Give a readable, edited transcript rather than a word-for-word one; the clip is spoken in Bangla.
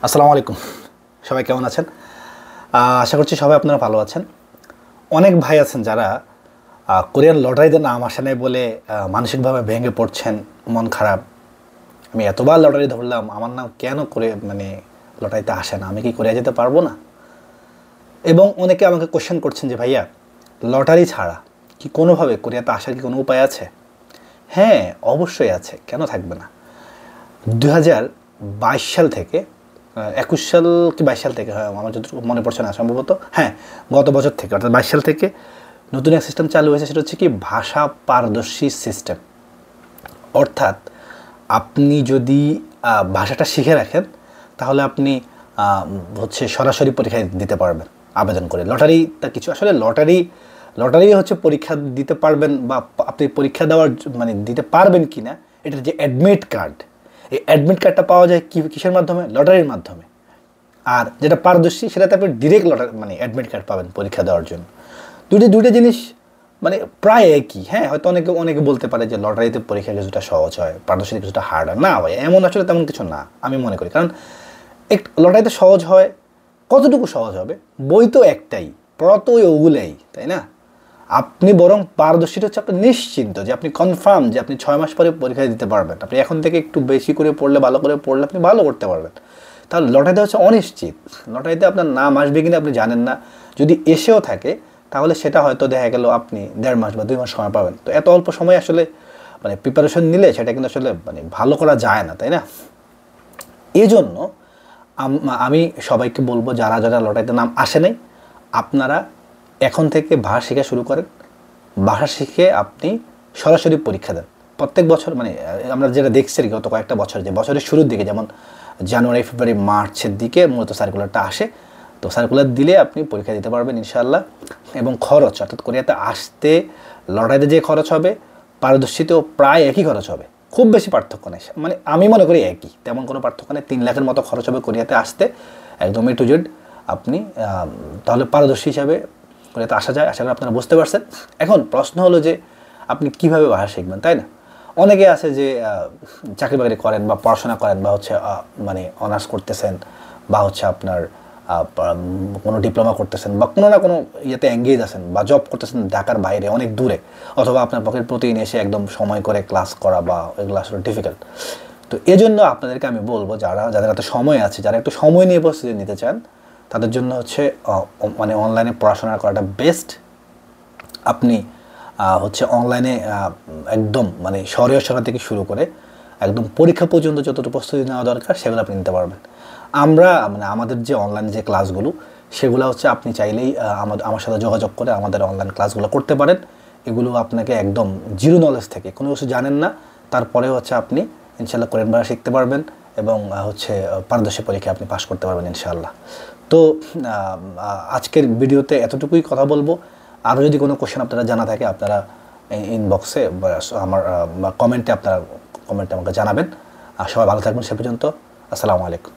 আসসালামু আলাইকুম। সবাই কেমন আছেন? আশা করছি সবাই আপনারা ভালো আছেন। অনেক ভাই আছেন যারা কোরিয়ান লটারিতে নাম আসে নাই বলে মানসিকভাবে ভেঙে পড়ছেন, মন খারাপ। আমি এতবার লটারি ধরলাম, আমার নাম কেন করে লটারিতে আসে না, আমি কি কোরিয়া যেতে পারবো না? এবং অনেকে আমাকে কোশ্চেন করছেন যে ভাইয়া, লটারি ছাড়া কি কোনোভাবে কোরিয়াতে আসার কি কোনো উপায় আছে? হ্যাঁ, অবশ্যই আছে, কেন থাকবে না। 2022 সাল থেকে 21 সাল কি 22 সাল থেকে, হ্যাঁ আমার যতটুকু মনে পড়ছে না সম্ভবত, হ্যাঁ গত বছর থেকে অর্থাৎ 22 সাল থেকে নতুন এক সিস্টেম চালু হয়েছে। সেটা হচ্ছে কি ভাষা পারদর্শী সিস্টেম। অর্থাৎ আপনি যদি ভাষাটা শিখে রাখেন তাহলে আপনি সরাসরি পরীক্ষা দিতে পারবেন আবেদন করে। লটারিটা কিছু আসলে লটারি হচ্ছে পরীক্ষা দিতে পারবেন বা আপনি পরীক্ষা দেওয়ার দিতে পারবেন কি না, এটার যে অ্যাডমিট কার্ড, এই অ্যাডমিট কার্ডটা পাওয়া যায় কিসের মাধ্যমে? লটারির মাধ্যমে। আর যেটা পারদর্শী সেটাতে আপনি ডিরেক্ট অ্যাডমিট কার্ড পাবেন পরীক্ষা দেওয়ার জন্য। দুইটা জিনিস প্রায় একই। হ্যাঁ, হয়তো অনেকে বলতে পারে যে লটারিতে পরীক্ষা কিছুটা সহজ হয়, পারদর্শীতে কিছুটা হার্ড হয়। না ভাই, এমন আসলে তেমন কিছু না আমি মনে করি। কারণ লটারিতে সহজ হয়, কতটুকু সহজ হবে? বই তো একটাই, পড়া তো ওগুলাই, তাই না? আপনি বরং পারদর্শীটা হচ্ছে আপনি নিশ্চিন্ত যে আপনি কনফার্ম যে আপনি 6 মাস পরে পরীক্ষা দিতে পারবেন। আপনি এখন থেকে একটু বেশি করে পড়লে, ভালো করে পড়লে আপনি ভালো করতে পারবেন। তাহলে লটারিতে হচ্ছে অনিশ্চিত। লটারিতে আপনার নাম আসবে কিনা আপনি জানেন না। যদি এসেও থাকে তাহলে সেটা হয়তো দেখা গেল আপনি 1.5 মাস বা 2 মাস সময় পাবেন। তো এত অল্প সময় আসলে প্রিপারেশন নিলে সেটা কিন্তু আসলে ভালো করা যায় না, তাই না? এই জন্য আমি সবাইকে বলবো, যারা যারা লটারিতে নাম আসে নাই, আপনারা এখন থেকে ভাষা শেখা শুরু করেন। ভাষা শিখে আপনি সরাসরি পরীক্ষা দেন। প্রত্যেক বছর আমরা যেটা দেখছি আর কি, গত কয়েকটা বছর, যে বছরের শুরুর দিকে যেমন জানুয়ারি, ফেব্রুয়ারি, মার্চের দিকে মূলত সার্কুলারটা আসে। তো সার্কুলার দিলে আপনি পরীক্ষা দিতে পারবেন ইনশাআল্লাহ। এবং খরচ, অর্থাৎ কোরিয়াতে আসতে লটারিতে যে খরচ হবে, পারদর্শীতেও প্রায় একই খরচ হবে, খুব বেশি পার্থক্য নেই। আমি মনে করি একই, তেমন কোনো পার্থক্য নেই। 3 লাখের মতো খরচ হবে কোরিয়াতে আসতে, একদম এ টু জেড। আপনি তাহলে পারদর্শী হিসাবে কোরিয়াতে আসা যায়। আশা করি আপনারা বুঝতে পারছেন। এখন প্রশ্ন হলো যে আপনি কীভাবে ভাষা শিখবেন, তাই না? অনেকে আছে যে চাকরি বাকরি করেন বা পড়াশোনা করেন বা অনার্স করতেছেন বা আপনার কোনো ডিপ্লোমা করতেছেন বা কোনো না কোনো ইয়েতে এঙ্গেজ আছেন বা জব করতেছেন ঢাকার বাইরে অনেক দূরে, অথবা আপনার পকেট প্রতিদিন এসে একদম সময় করে ক্লাস করা বা এগুলো আসলে ডিফিকাল্ট। তো এজন্য আপনাদেরকে আমি বলবো, যাদের হাতে সময় আছে, যারা একটু সময় নিয়ে প্রস্তুতি নিতে চান, তাদের জন্য অনলাইনে পড়াশোনা করাটা বেস্ট। আপনি অনলাইনে একদম সরাসরি থেকে শুরু করে একদম পরীক্ষা পর্যন্ত যতটুকু প্রস্তুতি নেওয়া দরকার সেগুলো আপনি নিতে পারবেন। আমরা আমাদের যে অনলাইন যে ক্লাসগুলো, সেগুলো আপনি চাইলেই আমার সাথে যোগাযোগ করে আমাদের অনলাইন ক্লাসগুলো করতে পারেন। এগুলো আপনাকে একদম জিরো নলেজ থেকে, কোনো কিছু জানেন না, তারপরেও আপনি ইনশাআল্লাহ কোরিয়ান ভাষা শিখতে পারবেন এবং পারদর্শী পরীক্ষায় আপনি পাশ করতে পারবেন ইনশাআল্লাহ। তো আজকের ভিডিওতে এতটুকুই কথা বলবো। আরও যদি কোনো কোশ্চেন আপনারা জানা থাকে, আপনারা ইনবক্সে বা আমার কমেন্টে আমাকে জানাবেন। আর সবাই ভালো থাকবেন। সে পর্যন্ত আসসালামু আলাইকুম।